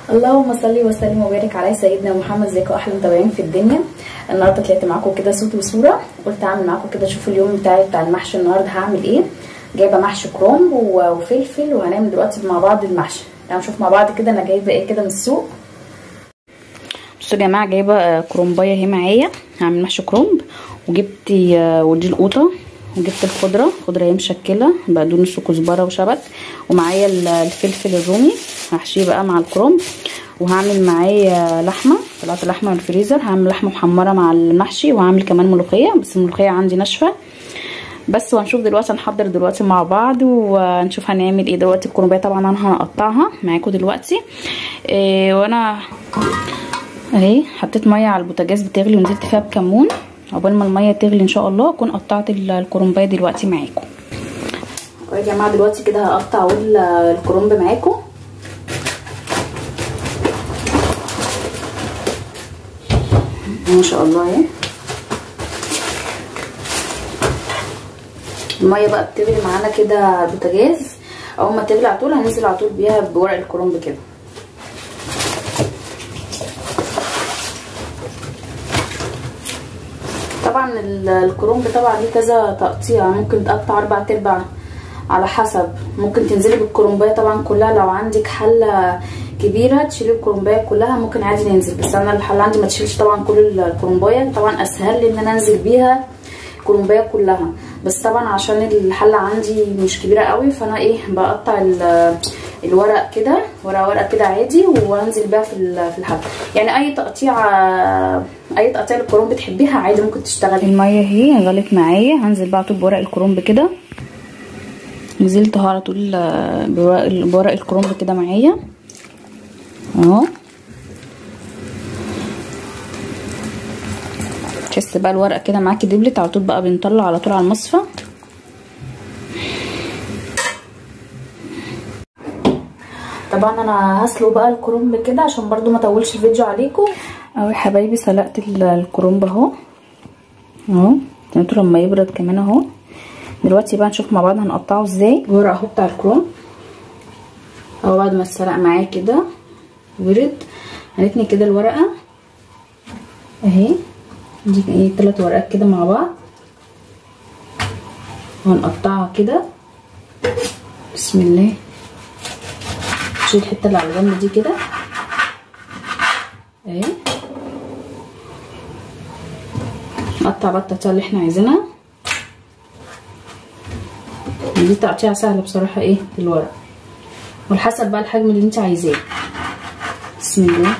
اللهم صل وسلم وبارك على سيدنا محمد. ازيكم احلى متابعين في الدنيا. النهارده طلعت معاكم كده صوت وصوره، قلت اعمل معاكم كده اشوفوا اليوم بتاعي بتاع المحشي. النهارده هعمل ايه؟ جايبه محشي كرنب وفلفل، وهنعمل دلوقتي مع بعض المحشي. تعالوا نشوف مع بعض كده انا جايبه ايه كده من السوق. بصوا يا جماعه، جايبه كرنبايه اهي معايا، هعمل محشي كرنب. وجبت ودي القوطه، وجبت الخضره هي مشكله بقدونس وكزبره وشبت، ومعايا الفلفل الرومي هحشيه بقى مع الكرنب. وهعمل معايا لحمه، طلعت لحمه من الفريزر، هعمل لحمه محمره مع المحشي، وهعمل كمان ملوخيه، بس الملوخيه عندي ناشفه بس. وهنشوف دلوقتي، هنحضر دلوقتي مع بعض ونشوف هنعمل ايه دلوقتي. الكرنبايه طبعا انا هقطعها معاكم دلوقتي. وانا اهي حطيت ميه على البوتاجاز بتغلي، ونزلت فيها بكمون عقبال ما الميه تغلي ان شاء الله اكون قطعت الكرنبايه دلوقتي معاكم. يا جماعه دلوقتي كده هقطع الكرنب معاكم. ما شاء الله اهي. الميه بقى بتغلي معانا كده على البوتاجاز، اول ما تغلي على طول هننزل على طول بيها بورق الكرنب كده. طبعا الكرنب طبعا ليه كذا تقطيع، ممكن تقطع 4/4 على حسب. ممكن تنزلي بالكرنبايه طبعا كلها، لو عندك حله كبيره تشيلي الكرنبايه كلها ممكن عادي ننزل، بس انا الحله عندي ما تشيلش طبعا كل الكرنبايه، طبعا اسهل لي ان انا انزل بيها الكرنبايه كلها. بس طبعا عشان الحله عندي مش كبيره قوي، فانا ايه بقطع الورق كده ورقه كده عادي، وانزل بيها في الحله. يعني اي تقطيع للكرنب بتحبيها عادي ممكن تشتغلي. الميه اهي غلت معايا، هنزل بقى طول بورق الكرنب كده. نزلت على طول بورق الكرنب كده معايا اهو. تحس بقى الورقه كده معاكي دبلت على طول، بقى بنطلع على طول على المصفى. طبعا انا هسلق بقى الكرنب كده عشان برضو ما اطولش الفيديو عليكم. اهو يا حبايبي سلقت الكرنب اهو استنيته لما يبرد كمان اهو. دلوقتي بقى نشوف مع بعض هنقطعه ازاي. الورق اهو بتاع الكرنب اهو، بعد ما اتسلق معايا كده ورد، هنتني كده الورقه اهي. دي ايه 3 ورقات كده مع بعض، وهنقطعها كده. بسم الله. نشيل الحته اللي على الجنب دي كده اهي، نقطع بقى التقطيع اللي احنا عايزينها. دي تقطيعه سهله بصراحه ايه الورق، والحسب بقى الحجم اللي انت عايزاه. بسم الله.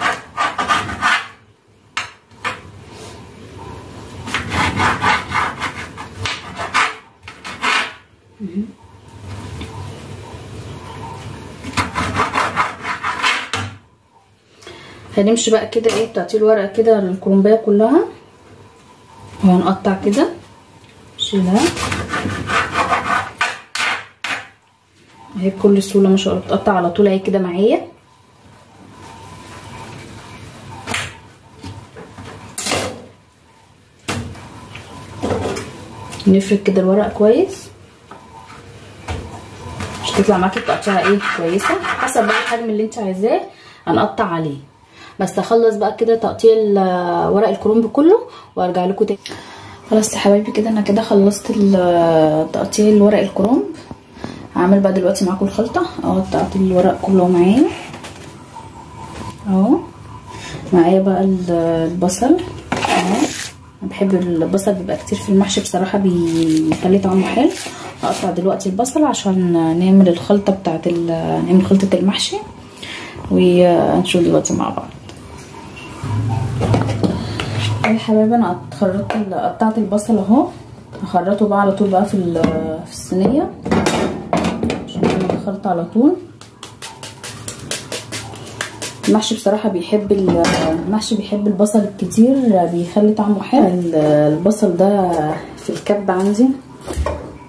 هنمشي بقى كده ايه بتاعتي الورقه كده الكرنبايه كلها، وهنقطع كده. شيلها اهي بكل سهوله ما شاء الله، بتقطع على طول اهي كده معايا. نفرد كده الورق كويس مش تطلع معاكي التقطيعه ايه كويسه، حسب بقى الحجم اللي انت عايزاه هنقطع عليه. بس هخلص بقى كده تقطيع ورق الكرنب كله وارجع لكم تاني. خلاص يا حبايبي كده انا كده خلصت تقطيع الورق الكرنب. هعمل بقى دلوقتي معاكم الخلطه اهو. قطعت الورق كله معايا اهو. معايا بقى البصل اهو، انا بحب البصل بيبقى كتير في المحشي بصراحه، بيخلي طعمه حلو. هقطع دلوقتي البصل عشان نعمل الخلطه بتاعت نعمل خلطه المحشي، ونشوف دلوقتي مع بعض. يا حبايبي انا قطعت البصل اهو، هخرطه بقى على طول بقى في الصينيه عشان نعمل الخلطه على طول. المحشي بصراحه بيحب البصل الكتير، بيخلي طعمه حلو. البصل ده في الكب عندي،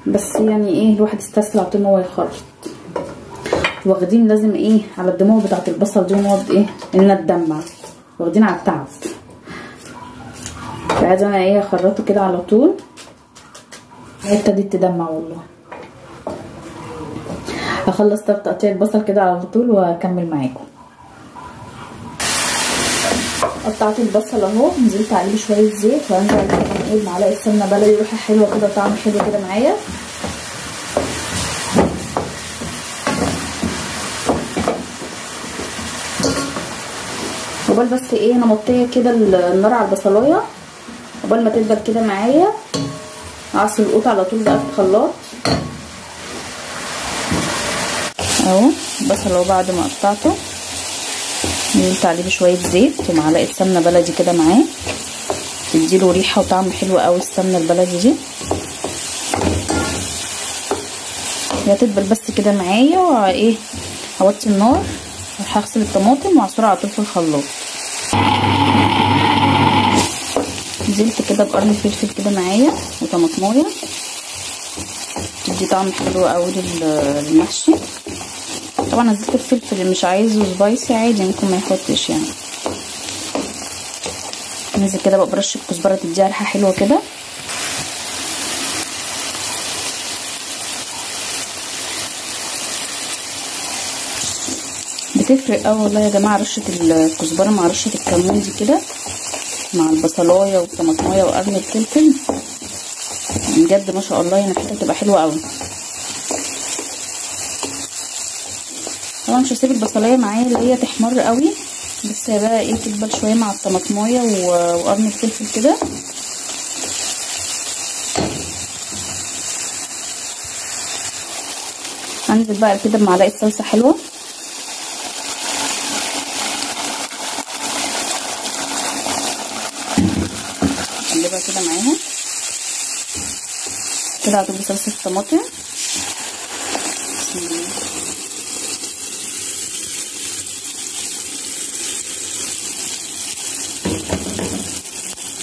بس يعني ايه الواحد يستسهل على طول ان هو يخرط. واخدين لازم ايه على الدموع بتاعه البصل دي، ونقعد ايه اننا ندمع، واخدين على التعب. فعايزه انا ايه اخرطه كده على طول. ابتدت تدمع والله. هخلص تقطيع البصل كده على طول واكمل معاكم. قطعت البصل اهو، نزلت عليه بشويه زيت، وهنزل عليه كمان ايه معلقه سمنه بلدي، ريحه حلوه كده وطعم حلو كده معايا. قبل بس ايه انا موطيه كده النار على البصلايه، قبل ما تدبل كده معايا اعصر القوطه على طول بقى في الخلاط اهو. البصل اهو بعد ما قطعته نزلت عليه بشويه زيت ومعلقه سمنه بلدي كده معاه، تديله ريحه وطعم حلو قوي السمنه البلدي دي. هي تدبل بس كده معايا، وايه هوطي النار، هغسل الطماطم واعصرها على طول في الخلاط. نزلت كده بقرن فلفل كده معايا وطماطمايه، تدي طعم حلو قوي للمحشي. طبعا نزلت الفلفل اللي مش عايزه سبايسي عادي ممكن ما يحطش يعني. نزل كده بقى برشه كزبره تديها ريحه حلوه كده. بتفرق قوي والله يا جماعه رشه الكزبره مع رشه الكمون دي كده مع البصلايه والطماطمايه وقرن الفلفل، بجد ما شاء الله يعني ريحتها بتبقى حلوه قوي. طبعا مش هسيب البصلايه معايا اللي هي تحمر قوي، بس هي بقى ايه تدبل شويه مع الطماطمايه وقرن الفلفل كده. هنزل بقى كده بمعلقه صلصه حلوه، اقلبها كده معاها كده هتبقى صلصه الطماطم.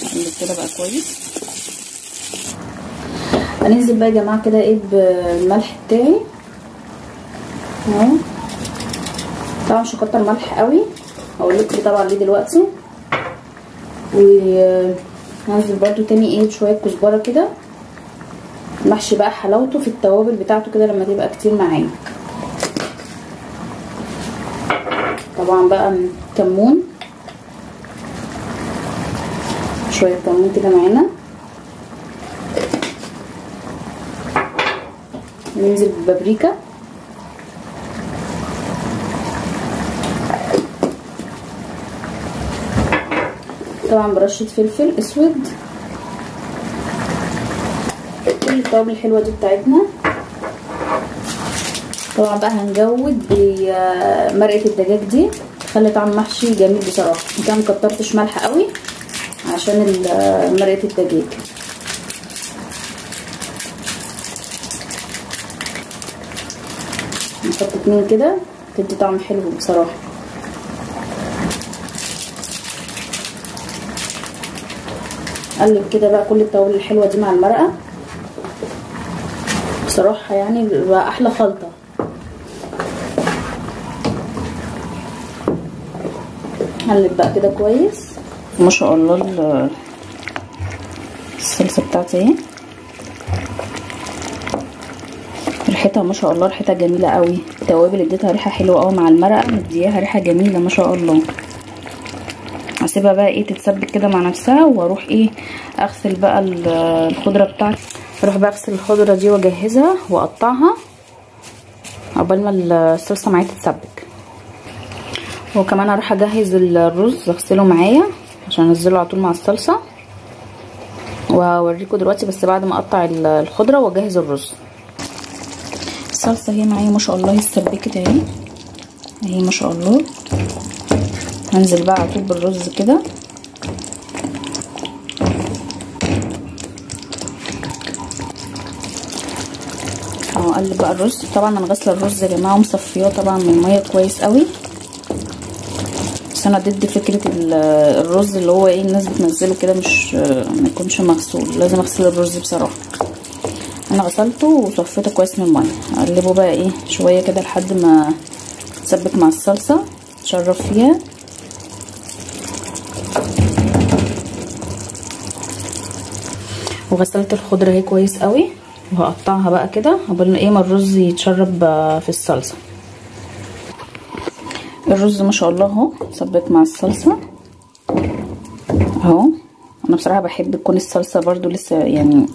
اقلب كده بقى كويس. هننزل بقى يا جماعه كده ايه بالملح بتاعي اهو. طبعا مش هكتر ملح قوي، هقول لكم طبعا ليه دلوقتي. وهنزل برده تاني ايه بشويه كزبره كده. المحشي بقى حلاوته في التوابل بتاعته كده لما تبقى كتير معايا. طبعا بقى كمون، شويه كمون كده معانا. ننزل ببابريكا، طبعا برشه فلفل اسود. كل التوابل الحلوه دي بتاعتنا. طبعا بقى هنجود بمرقه الدجاج دي، تخلي طعم محشي جميل بصراحه. كده مكترتش ملح قوي عشان مرقه الدجاج. نحط 2 كده تدي طعم حلو بصراحه. قلب كده بقى كل التوابل الحلوه دي مع المرقه، بصراحه يعني بقى احلى خلطه. قلب بقى كده كويس. ما شاء الله الصلصه بتاعتي اهي، ريحتها ما شاء الله ريحتها جميله قوي. التوابل اديتها ريحه حلوه قوي مع المرقه، مدياها ريحه جميله ما شاء الله. هسيبها بقى ايه تتسبك كده مع نفسها، واروح ايه اغسل بقى الخضره بتاعتي. اروح بقى اغسل الخضره دي واجهزها واقطعها عقبال ما الصلصه معايا تتسبك. وكمان اروح اجهز الرز اغسله معايا عشان انزله على طول مع الصلصه، وهوريكم دلوقتي بس بعد ما اقطع الخضره واجهز الرز. الصلصه هي معايا ما شاء الله هي اتسبكت اهي ما شاء الله. هنزل بقى على طول بالرز كده. اقلب بقى الرز. طبعا انا غاسله الرز يا جماعه ومصفياه طبعا من الميه كويس قوي، بس انا ضد فكره الرز اللي هو ايه الناس بتنزله كده مش ما يكونش مغسول. لازم اغسل الرز بصراحه. انا غسلته وصفيته كويس من الميه. اقلبه بقى ايه شويه كده لحد ما تسبك مع الصلصه تشرب فيها. وغسلت الخضره اهي كويس قوي، وهقطعها بقى كده قبل ايه ما الرز يتشرب في الصلصه. الرز ما شاء الله اهو سبك مع الصلصه. اهو. انا بصراحه بحب تكون الصلصه برضو لسه يعني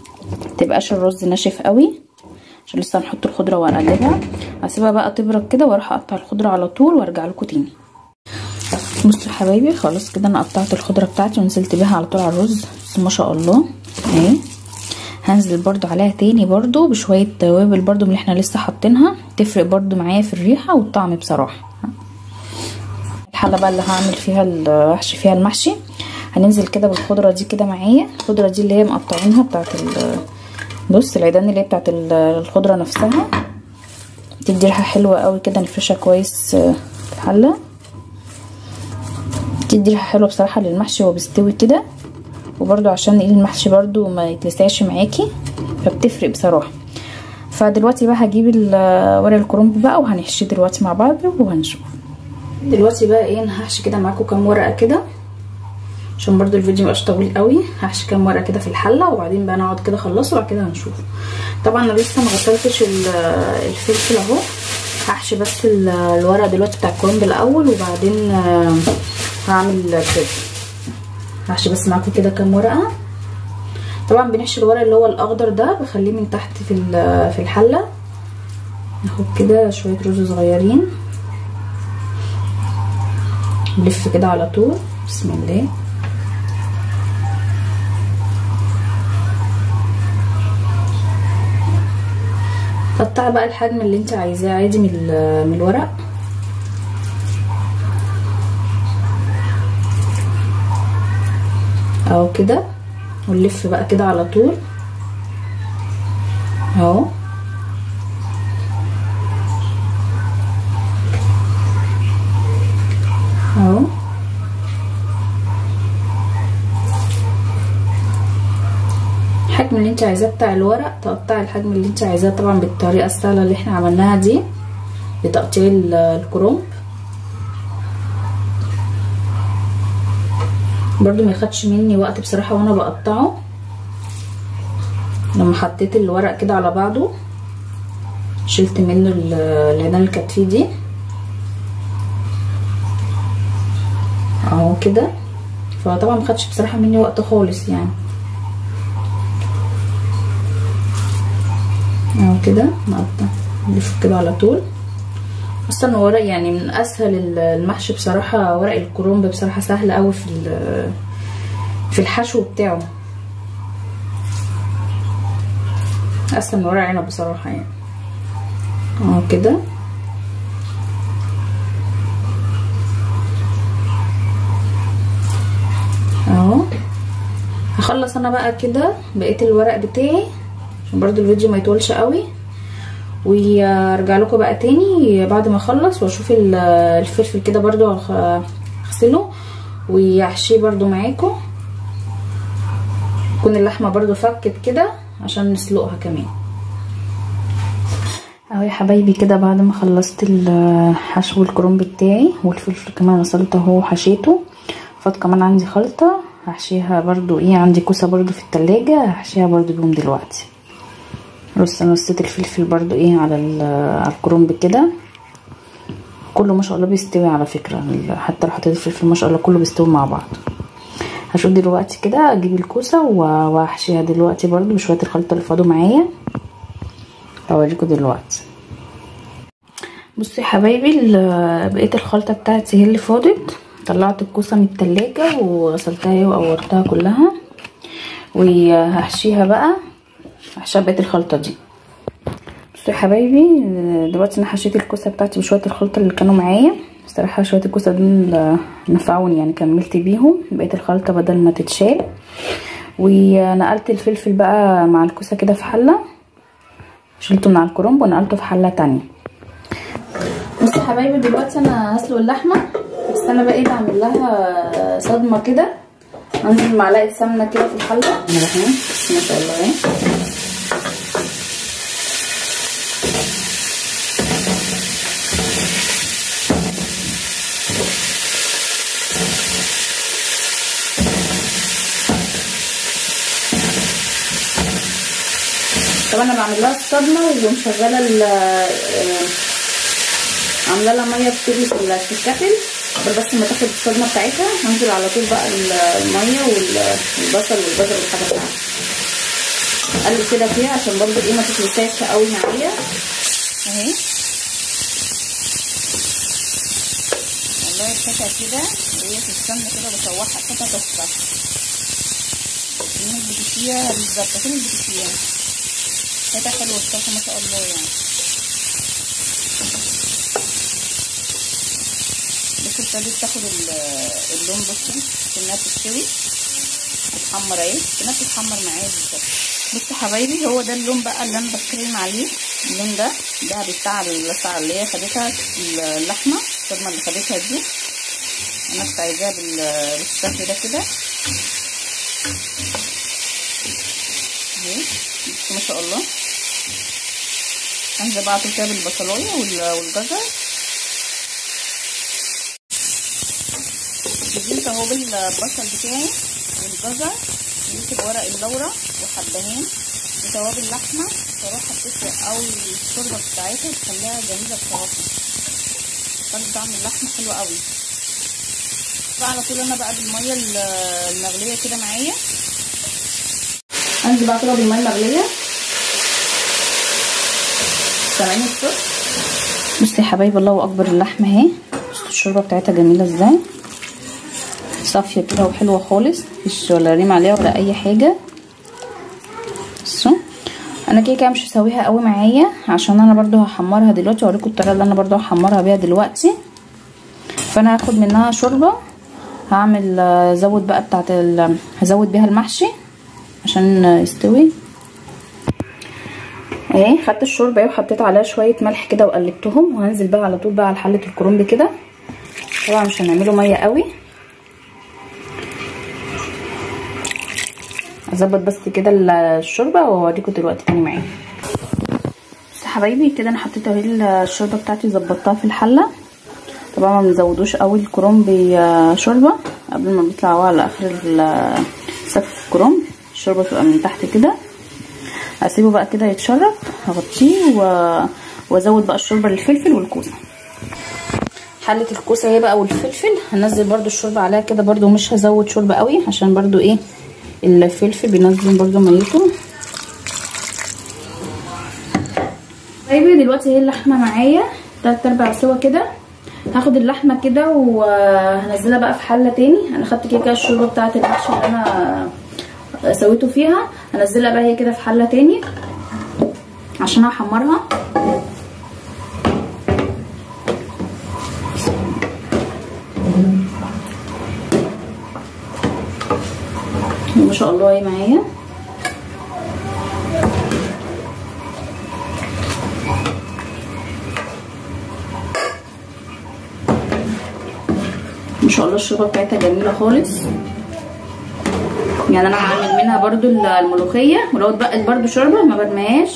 متبقاش الرز ناشف قوي، عشان لسه هنحط الخضره واقلبها. هسيبها بقى تبرد كده واروح اقطع الخضره على طول وارجع لكم تاني. بصوا يا حبايبي خلاص كده انا قطعت الخضره بتاعتي ونزلت بيها على طول على الرز. بس ما شاء الله اهي. هنزل برضو عليها تاني برضو بشويه توابل برضو من اللي احنا لسه حاطينها، تفرق برضو معايا في الريحه والطعم بصراحه. الحله بقى اللي هعمل فيها احشي فيها المحشي، هننزل كده بالخضره دي كده معايا. الخضره دي اللي هي مقطعينها بتاعت بص العيدان اللي هي بتاعت الخضره نفسها، تدي ريحه حلوه قوي كده. نفرشها كويس في الحله، تدي ريحه حلوه بصراحه للمحشي وهو بيستوي كده. وبرده عشان المحشي برده ما يتلسعش معاكي، فبتفرق بصراحه. فدلوقتي بقى هجيب ورق الكرنب بقى وهنحشيه دلوقتي مع بعض وهنشوف. دلوقتي بقى ايه، انا هحشي كده معاكم كام ورقه كده عشان برضو الفيديو مبقاش طويل قوي. هحشي كام ورقه كده في الحله وبعدين بقى نقعد كده اخلصه وبعد كده هنشوف. طبعا انا لسه ما غسلتش الفلفل اهو. هحشي بس الورق دلوقتي بتاع الكرنب الاول وبعدين هعمل الفلفل. هحشي بس معاكم كده كام ورقه. طبعا بنحشي الورق اللي هو الاخضر ده بخليه من تحت في الحله. ناخد كده شويه رز صغيرين نلف كده على طول. بسم الله. قطعي بقى الحجم اللي انت عايزاه عادي من الورق. اهو كده، ونلف بقى كده على طول اهو. اهو الحجم اللي انت عايزاه بتاع الورق، تقطعي الحجم اللي انت عايزاه طبعا بالطريقه السهله اللي احنا عملناها دي لتقطيع الكرنب. برضو ما ياخدش مني وقت بصراحه وانا بقطعه. لما حطيت الورق كده على بعضه شلت منه العيدان اللي كانت فيه دي اهو كده. فطبعا ما خدش بصراحه مني وقت خالص يعني. اهو كده نقطع نلف كده على طول. اصلا ورق يعني من اسهل المحشي بصراحه. ورق الكرنب بصراحه سهل قوي في الحشو بتاعه، اسهل من ورق عنب بصراحه يعني. اهو كده اهو. هخلص انا بقى كده بقيه الورق بتاعي عشان برضو الفيديو ما يطولش قوي، وارجع لكم بقى تاني بعد ما اخلص واشوف الفلفل كده برضو اغسله واحشيه برضو معاكم. تكون اللحمه برضو فكت كده عشان نسلقها كمان. اهو يا حبايبي كده بعد ما خلصت الحشو الكرنب بتاعي والفلفل كمان غسلته اهو وحشيته. فات كمان عندي خلطه هحشيها برضو ايه، عندي كوسه برضو في التلاجة هحشيها برضو بيهم دلوقتي. انا رصيت الفلفل برضو ايه على الكرنب كده. كله ما شاء الله بيستوي على فكره، حتى لو حطيت الفلفل ما شاء الله كله بيستوي مع بعض. هشوف دلوقتي كده اجيب الكوسه واحشيها دلوقتي برضو بشويه الخلطه اللي فاضوا معايا اوريكم دلوقتي. بصوا يا حبايبي بقيه الخلطه بتاعتي هي اللي فاضت. طلعت الكوسه من التلاجة وغسلتها وقورتها كلها وهحشيها بقى. هحشيها بقيه الخلطه دي. بصوا يا حبايبي دلوقتي انا حشيت الكوسه بتاعتي بشويه الخلطه اللي كانوا معايا. بصراحه شويه الكوسه دول نفعوني يعني، كملت بيهم بقيه الخلطه بدل ما تتشال. ونقلت الفلفل بقى مع الكوسه كده في حله، شلته من على الكرنب ونقلته في حله تانية. بصوا يا حبايبي دلوقتي انا هسلق اللحمه، بس انا بقى ايه بعمل لها صدمه كده. انزل معلقه سمنه كده في الحله اهي ما شاء الله اهي. طبعا انا بعمل لها الصدمه ومشغله عامله لها ميه بتغلي في الكتل بس ما تاخد الصدمه بتاعتها هنزل على طول بقى الميه والبصل والجزر والحاجه بتاعتها. اقلب كده فيها عشان برضو ايه ما تتلسعش قوي معايا اهي. والله القطع كده وهي في السمنه كده بشوحها قطع تحفه. كأنك بتشويها بالظبط، كأنك بتشويها. قطع حلوه الصراحه ما شاء الله يعني. بصي ابتدت تاخد اللون، بصي كأنها بتستوي تتحمر اهي، كأنها بتتحمر معايا بالظبط. بصوا حبايبي هو ده اللون بقى اللي انا بتكلم عليه، اللون ده بتاع اللسعه اللي هي خدتها اللحمه، الصدمه اللي خدتها دي انا كنت عايزاها بالشكل ده كده اهي. بصوا ما شاء الله. هنزل بقى على طول كده بالبصلايه والجزر. نزلت اهو بالبصل بتاعي والجزر، نزلت بورق اللورة وحبهان وتوابل اللحمه. بصراحه بتفرق قوي الشوربه بتاعتها، بتخليها جميله بصراحه، بتخلي طعم اللحمه حلو قوي. بقى على طول انا بقى بالميه المغليه كده معايا، انزل بقى كده بالميه المغليه. سامعين الصوت؟ بصي يا حبايبي الله اكبر، اللحمه اهي. بصوا الشوربه بتاعتها جميله ازاي، صافيه كده وحلوه خالص، مفيش ولا ريم عليها ولا اي حاجه. بصوا انا كده مش هسويها قوي معايا عشان انا برضو هحمرها دلوقتي، اوريكم الطريقه اللي انا برضو هحمرها بيها دلوقتي. فانا هاخد منها شوربه، هعمل زود بقى بتاعت هزود بيها المحشي عشان يستوي اهي. خدت الشوربه اهي وحطيت عليها شويه ملح كده وقلبتهم، وهنزل بقى على طول بقى على حله الكرنب كده. طبعا مش هنعمله ميه قوي، اظبط بس كده الشوربه واوريكم دلوقتي تاني معايا. بس يا حبايبي كده انا حطيت اهي الشوربه بتاعتي، ظبطتها في الحله. طبعا ما نزودوش قوي الكرنب شوربه قبل ما بيطلع على اخر سقف الكرنب، الشوربه تبقى من تحت كده. هسيبه بقى كده يتشرب، هغطيه وازود بقى الشوربه للفلفل والكوسه. حله الكوسه اهي بقى والفلفل، هنزل برده الشوربه عليها كده برده، مش هزود شوربه قوي عشان برده ايه الفلفل بينزل برده ميته. طيب دلوقتي هي اللحمه معايا 3/4 سوا كده. هاخد اللحمه كده وهنزلها بقى في حله تاني. انا خدت كده الشوربه بتاعه المحشي اللي انا سويته فيها، هنزلها بقى هي كده في حله تاني عشان هحمرها. ما شاء الله اهي معايا. ما شاء الله الشوربه بتاعتها جميله خالص. يعني انا هعمل منها برضو الملوخيه، ولو اتبقت برضو شوربه ما برميهاش،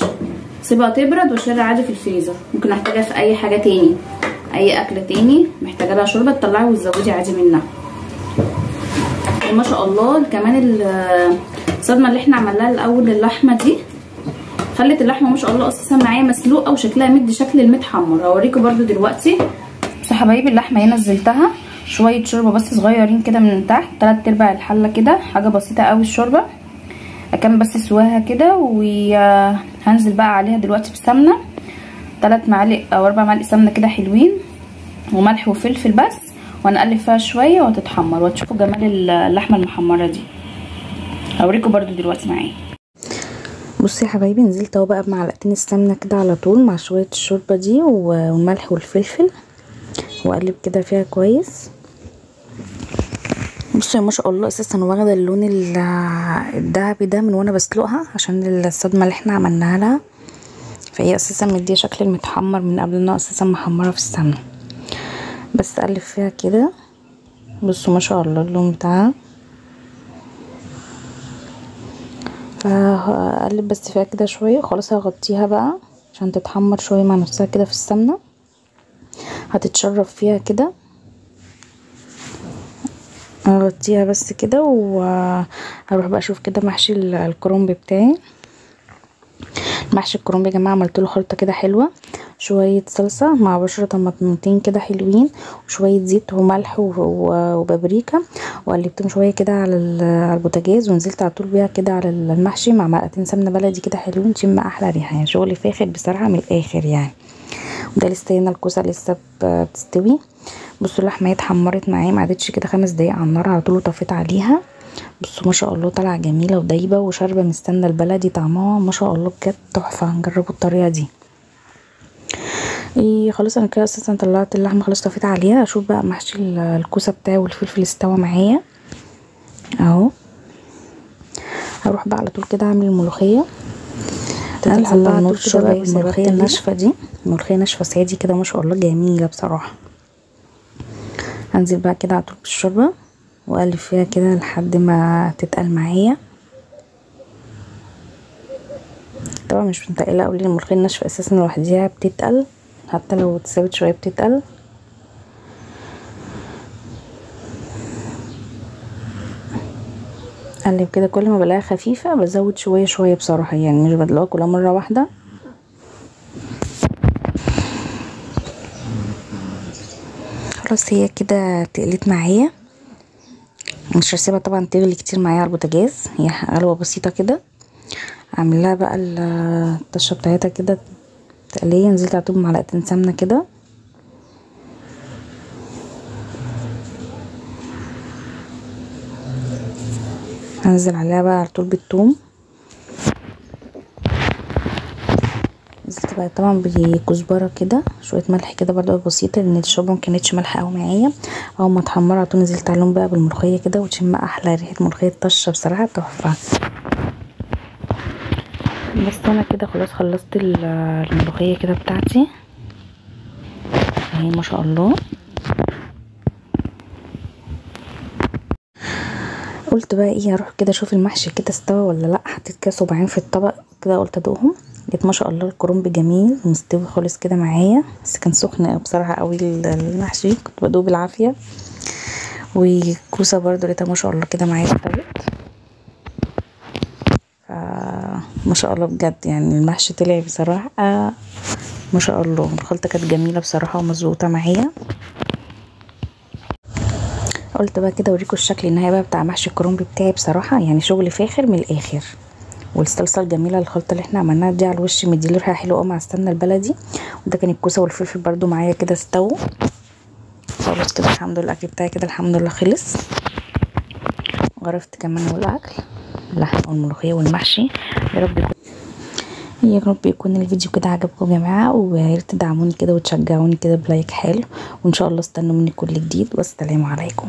سيبها تبرد واشيلها عادي في الفريزر. ممكن احتاجها في اي حاجه تاني، اي اكله تاني محتاجه لها شوربه تطلعي وتزودي عادي منها. ما شاء الله كمان الصدمه اللي احنا عملناها الاول اللحمه دي خلت اللحمه ما شاء الله اساسا معايا مسلوقه وشكلها مدي شكل المتحمر. هوريكم برضو دلوقتي. بس يا حبايبي اللحمه هنا نزلتها شويه شوربه بس صغيرين كده من تحت، 3/4 الحله كده، حاجه بسيطه قوي الشوربه. اكمل بس سواها كده، وهنزل بقى عليها دلوقتي بسمنه 3 معالق او 4 معالق سمنه كده حلوين، وملح وفلفل بس، وهنقلب فيها شويه وتتحمر وتشوفوا جمال اللحمه المحمره دي. هوريكم برضو دلوقتي معايا. بصي يا حبايبي نزلت اهو بقى بمعلقتين السمنه كده على طول مع شويه الشوربه دي والملح والفلفل، واقلب كده فيها كويس. بصوا ما شاء الله اساسا واخده اللون الذهبي ده من وانا بسلقها عشان الصدمه اللي احنا عملناها لها، فهي اساسا مديه شكل المتحمر من قبل انها اساسا محمره في السمنه. بس اقلب فيها كده. بصوا ما شاء الله اللون بتاعها، فهقلب بس فيها كده شويه. خلاص هغطيها بقى عشان تتحمر شويه مع نفسها كده في السمنه، هتتشرب فيها كده. هغطيها بس كده وهروح بقى اشوف كده محشي الكرنب بتاعي. محشي الكرنب يا جماعه عملت له خلطه كده حلوه، شويه صلصه مع بشره طماطمتين كده حلوين وشويه زيت وملح وبابريكا، وقلبتهم شويه كده على البوتاجاز، ونزلت على طول بيها كده على المحشي مع معلقتين سمنه بلدي كده حلوين تشم احلى ريحه. يعني شغل فاخر بصراحه من الاخر يعني. وده لسه هنا الكوسه لسه بتستوي. بصوا اللحمه اتحمرت معايا، ما عادتش كده 5 دقايق على النار على طول وطفيت عليها. بصوا ما شاء الله طالعه جميله ودايبه وشاربه من السمنه البلدي، طعمها ما شاء الله بجد تحفه. هنجربوا الطريقه دي. خلاص انا كده اساسا طلعت اللحمه خلاص طفيت عليها. اشوف بقى محشي الكوسه بتاعي والفلفل استوى معايا اهو. هروح بقى على طول كده اعمل الملوخيه. انزل على النار شويه الملوخيه الناشفه دي، ملوخيه ناشفه صعيدي كده ما شاء الله جميله بصراحه. هنزل بقى كده على طول بالشوربه واقلب فيها كده لحد ما تتقل معايا. طبعا مش متقله قوي، الملوخيه الناشفه اساسا لوحديها بتتقل، حتى لو اتسابت شويه بتتقل. اقلب كده كل ما بلاقيها خفيفه بزود شويه شويه بصراحه، يعني مش بدلقها كلها مره واحده. خلاص هي كده تقلت معايا، مش هسيبها طبعا تغلي كتير معايا على البوتاجاز، هي غلوه بسيطه كده. اعمل لها بقى الطشه بتاعتها كده تقليه. نزلت على طول بمعلقتين سمنه كده، هنزل عليها بقى على طول بالثوم. نزلت بقى طبعا بكزبره كده، شويه ملح كده برضو بسيطه لان الشوربه مكانتش مالحه قوي معايا. اول ما اتحمر على طول نزلت عليهم بقى بالملوخيه كده، وتشم احلى ريحه ملوخيه طشه بصراحه تحفه. بس انا كده خلاص خلصت الملوخيه كده بتاعتي اهي ما شاء الله. قلت بقى اروح كده اشوف المحشي كده استوى ولا لا. حطيت كده صباعين في الطبق كده قلت ادوقهم، لقيت ما شاء الله الكرنب جميل مستوي خالص كده معايا، بس كان سخن بصراحه قوي المحشي كنت بدوق بالعافيه. والكوسه برضو لقيتها ما شاء الله كده معايا استوت. ما شاء الله بجد يعني المحشي طلع بصراحه ما شاء الله. الخلطه كانت جميله بصراحه ومظبوطه معايا. قلت بقى كده اوريكم الشكل النهائي بقى بتاع محشي الكرنب بتاعي بصراحه، يعني شغل فاخر من الاخر. والصلصه الجميله الخلطه اللي احنا عملناها دي على الوش مديله ريحه حلوه قوي مع السمنه البلدي. وده كان الكوسه والفلفل برده معايا كده استووا خلاص كده الحمد لله. الاكل بتاعي كده الحمد لله خلص. غرفت كمان والاكل اللحمه والملوخيه والمحشي. يا رب يكون الفيديو كده عجبكم يا جماعه، ويا ريت تدعموني كده وتشجعوني كده بلايك حلو، وان شاء الله استنوا مني كل جديد. والسلام عليكم.